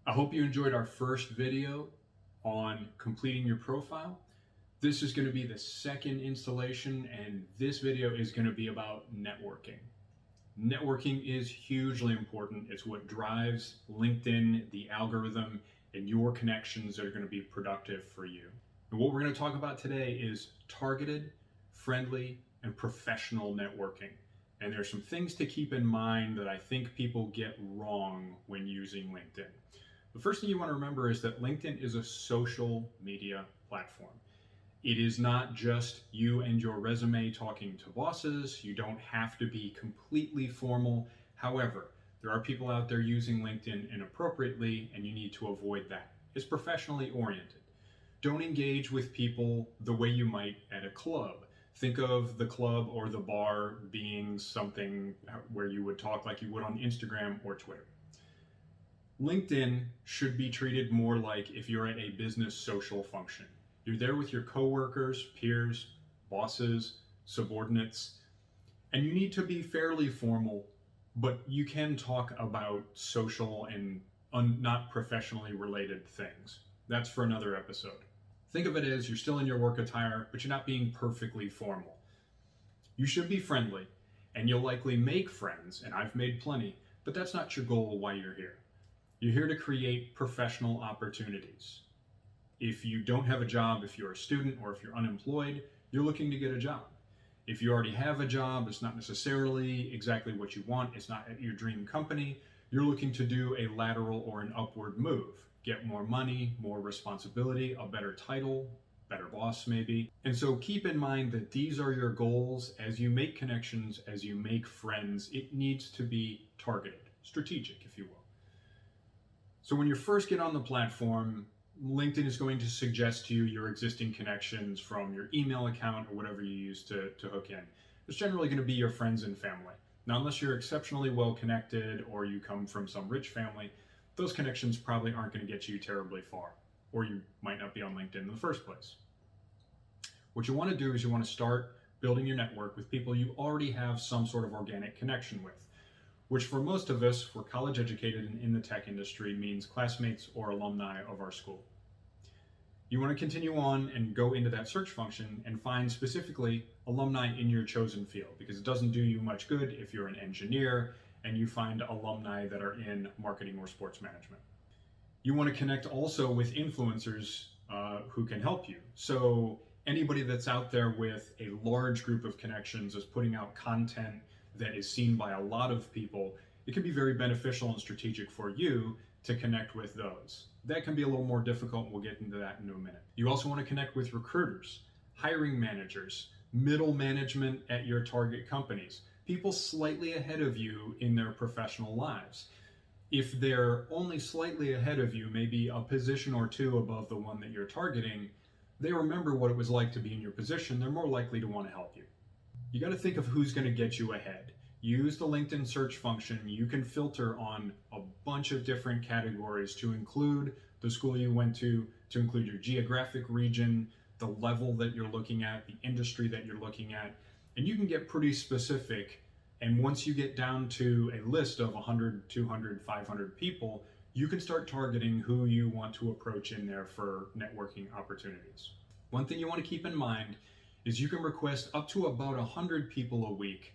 I hope you enjoyed our first video on completing your profile. This is going to be the second installation, and this video is going to be about networking. Networking is hugely important. It's what drives LinkedIn, the algorithm, and your connections that are going to be productive for you. And what we're going to talk about today is targeted, friendly, and professional networking. And there's some things to keep in mind that I think people get wrong when using LinkedIn. The first thing you want to remember is that LinkedIn is a social media platform. It is not just you and your resume talking to bosses. You don't have to be completely formal. However, there are people out there using LinkedIn inappropriately, and you need to avoid that. It's professionally oriented. Don't engage with people the way you might at a club. Think of the club or the bar being something where you would talk like you would on Instagram or Twitter. LinkedIn should be treated more like if you're at a business social function. You're there with your coworkers, peers, bosses, subordinates, and you need to be fairly formal, but you can talk about social and not professionally related things. That's for another episode. Think of it as you're still in your work attire, but you're not being perfectly formal. You should be friendly, and you'll likely make friends, and I've made plenty, but that's not your goal while you're here. You're here to create professional opportunities. If you don't have a job, if you're a student or if you're unemployed, you're looking to get a job. If you already have a job, it's not necessarily exactly what you want. It's not at your dream company. You're looking to do a lateral or an upward move. Get more money, more responsibility, a better title, better boss maybe. And so keep in mind that these are your goals. As you make connections, as you make friends, it needs to be targeted, strategic, if you will. So when you first get on the platform, LinkedIn is going to suggest to you your existing connections from your email account or whatever you use to hook in. It's generally going to be your friends and family. Now, unless you're exceptionally well connected or you come from some rich family, those connections probably aren't going to get you terribly far, or you might not be on LinkedIn in the first place. What you want to do is you want to start building your network with people you already have some sort of organic connection with, which for most of us, we're college educated and in the tech industry, means classmates or alumni of our school. You want to continue on and go into that search function and find specifically alumni in your chosen field, because it doesn't do you much good if you're an engineer and you find alumni that are in marketing or sports management. You want to connect also with influencers who can help you. So anybody that's out there with a large group of connections is putting out content that is seen by a lot of people. It can be very beneficial and strategic for you to connect with those. That can be a little more difficult. We'll get into that in a minute. You also want to connect with recruiters, hiring managers, middle management at your target companies, people slightly ahead of you in their professional lives. If they're only slightly ahead of you, maybe a position or two above the one that you're targeting, they remember what it was like to be in your position. They're more likely to want to help you. You got to think of who's going to get you ahead. Use the LinkedIn search function. You can filter on a bunch of different categories to include the school you went to include your geographic region, the level that you're looking at, the industry that you're looking at, and you can get pretty specific. And once you get down to a list of 100, 200, 500 people, you can start targeting who you want to approach in there for networking opportunities. One thing you want to keep in mind is you can request up to about 100 people a week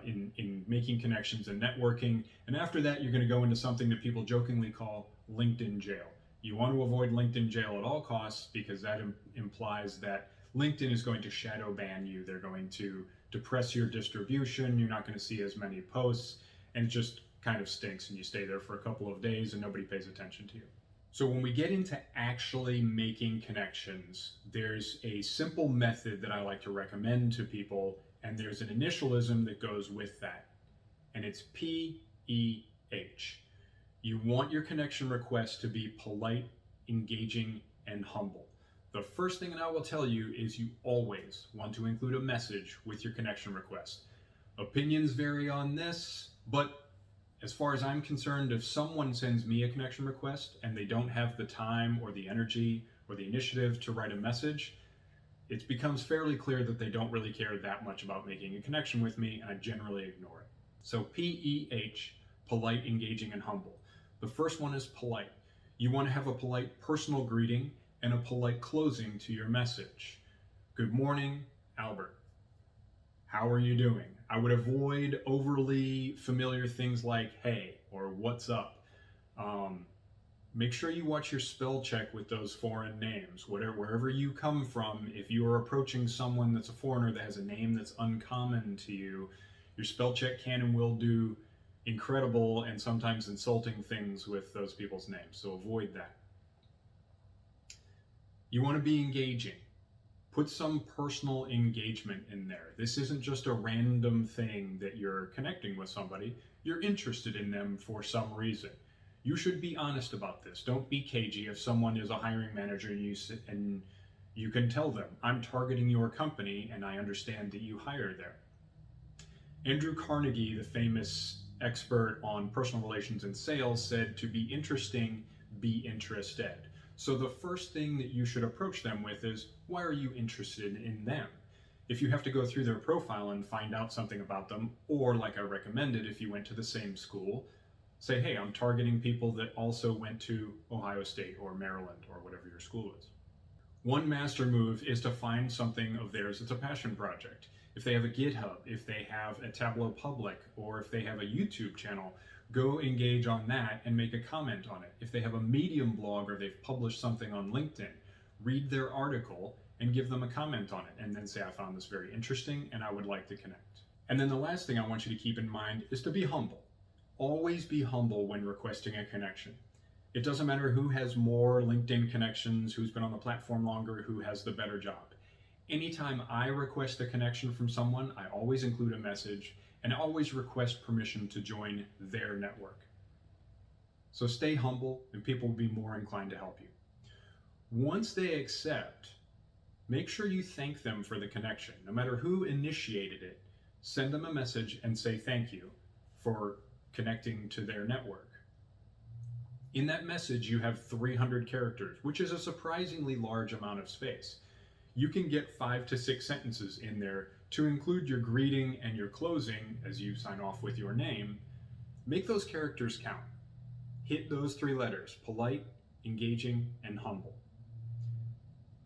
in making connections and networking. And after that, you're going to go into something that people jokingly call LinkedIn jail. You want to avoid LinkedIn jail at all costs, because that implies that LinkedIn is going to shadow ban you. They're going to depress your distribution. You're not going to see as many posts, and it just kind of stinks, and you stay there for a couple of days and nobody pays attention to you. So when we get into actually making connections, there's a simple method that I like to recommend to people, and there's an initialism that goes with that, and it's PEH. You want your connection request to be polite, engaging, and humble. The first thing that I will tell you is you always want to include a message with your connection request. Opinions vary on this, but as far as I'm concerned, if someone sends me a connection request and they don't have the time or the energy or the initiative to write a message, it becomes fairly clear that they don't really care that much about making a connection with me, and I generally ignore it. So PEH, polite, engaging, and humble. The first one is polite. You want to have a polite personal greeting and a polite closing to your message. Good morning, Albert. How are you doing? I would avoid overly familiar things like hey or what's up. Make sure you watch your spell check with those foreign names. Wherever you come from, if you are approaching someone that's a foreigner that has a name that's uncommon to you, your spell check can and will do incredible and sometimes insulting things with those people's names, so avoid that. You want to be engaging. Put some personal engagement in there. This isn't just a random thing that you're connecting with somebody. You're interested in them for some reason. You should be honest about this. Don't be cagey. If someone is a hiring manager and you can tell them, I'm targeting your company and I understand that you hire there. Andrew Carnegie, the famous expert on personal relations and sales, said to be interesting, be interested. So the first thing that you should approach them with is, why are you interested in them? If you have to go through their profile and find out something about them, or like I recommended, if you went to the same school, say, hey, I'm targeting people that also went to Ohio State or Maryland or whatever your school is. One master move is to find something of theirs that's a passion project. If they have a GitHub, if they have a Tableau Public, or if they have a YouTube channel, go engage on that and make a comment on it. If they have a Medium blog or they've published something on LinkedIn, read their article and give them a comment on it, and then say, I found this very interesting and I would like to connect. And then the last thing I want you to keep in mind is to be humble. Always be humble when requesting a connection. It doesn't matter who has more LinkedIn connections, who's been on the platform longer, who has the better job. Anytime I request a connection from someone, I always include a message and always request permission to join their network. So stay humble and people will be more inclined to help you. Once they accept, make sure you thank them for the connection. No matter who initiated it, send them a message and say thank you for connecting to their network. In that message, you have 300 characters, which is a surprisingly large amount of space. You can get 5 to 6 sentences in there to include your greeting and your closing as you sign off with your name. Make those characters count. Hit those 3 letters: polite, engaging, and humble.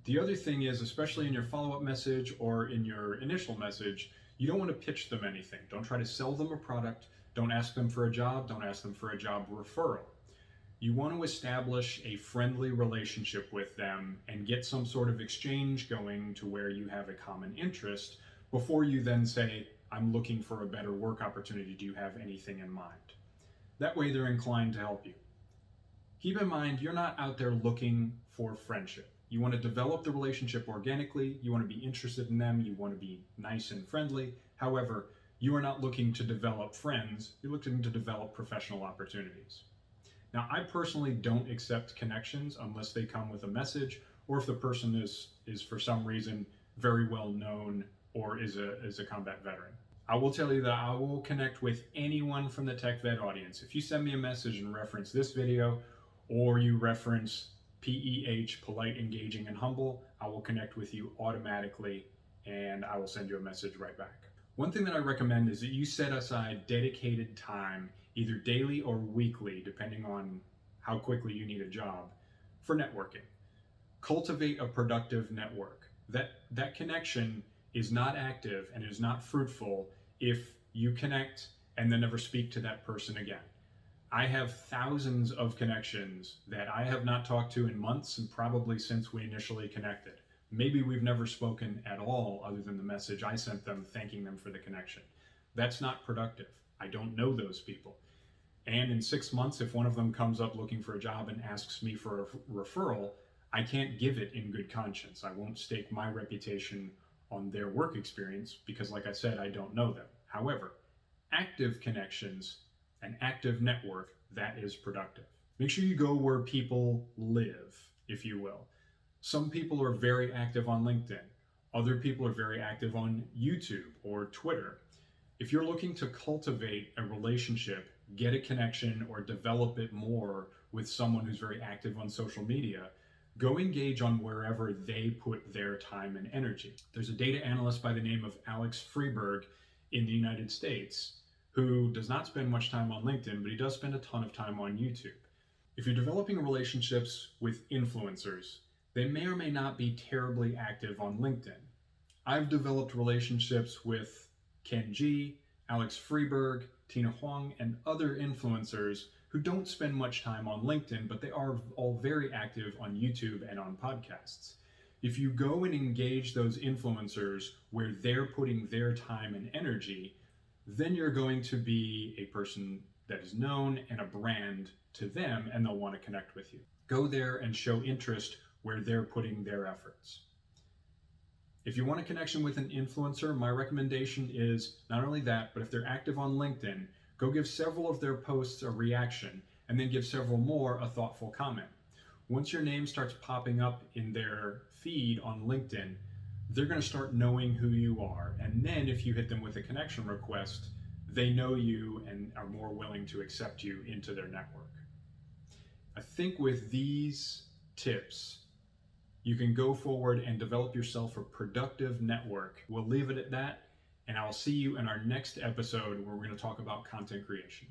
The other thing is, especially in your follow-up message or in your initial message, you don't want to pitch them anything. Don't try to sell them a product. Don't ask them for a job. Don't ask them for a job referral. You want to establish a friendly relationship with them and get some sort of exchange going to where you have a common interest before you then say, I'm looking for a better work opportunity. Do you have anything in mind? That way they're inclined to help you. Keep in mind, you're not out there looking for friendship. You want to develop the relationship organically. You want to be interested in them. You want to be nice and friendly. However, you are not looking to develop friends. You're looking to develop professional opportunities. Now, I personally don't accept connections unless they come with a message, or if the person is for some reason very well known or is a combat veteran. I will tell you that I will connect with anyone from the Tech Vet audience. If you send me a message and reference this video, or you reference PEH, polite, engaging, and humble, I will connect with you automatically and I will send you a message right back. One thing that I recommend is that you set aside dedicated time, either daily or weekly, depending on how quickly you need a job, for networking. Cultivate a productive network. That connection is not active and is not fruitful if you connect and then never speak to that person again. I have thousands of connections that I have not talked to in months and probably since we initially connected. Maybe we've never spoken at all other than the message I sent them thanking them for the connection. That's not productive. I don't know those people. And in 6 months, if one of them comes up looking for a job and asks me for a referral, I can't give it in good conscience. I won't stake my reputation on their work experience because, like I said, I don't know them. However, active connections, an active network, that is productive. Make sure you go where people live, if you will. Some people are very active on LinkedIn. Other people are very active on YouTube or Twitter. If you're looking to cultivate a relationship, get a connection, or develop it more with someone who's very active on social media, go engage on wherever they put their time and energy. There's a data analyst by the name of Alex Freeberg in the United States who does not spend much time on LinkedIn, but he does spend a ton of time on YouTube. If you're developing relationships with influencers, they may or may not be terribly active on LinkedIn. I've developed relationships with Ken G, Alex Freeberg, Tina Huang, and other influencers who don't spend much time on LinkedIn, but they are all very active on YouTube and on podcasts. If you go and engage those influencers where they're putting their time and energy, then you're going to be a person that is known and a brand to them, and they'll want to connect with you. Go there and show interest where they're putting their efforts. If you want a connection with an influencer, my recommendation is not only that, but if they're active on LinkedIn, go give several of their posts a reaction, and then give several more a thoughtful comment. Once your name starts popping up in their feed on LinkedIn, they're going to start knowing who you are. And then if you hit them with a connection request, they know you and are more willing to accept you into their network. I think with these tips, you can go forward and develop yourself a productive network. We'll leave it at that, and I'll see you in our next episode where we're going to talk about content creation.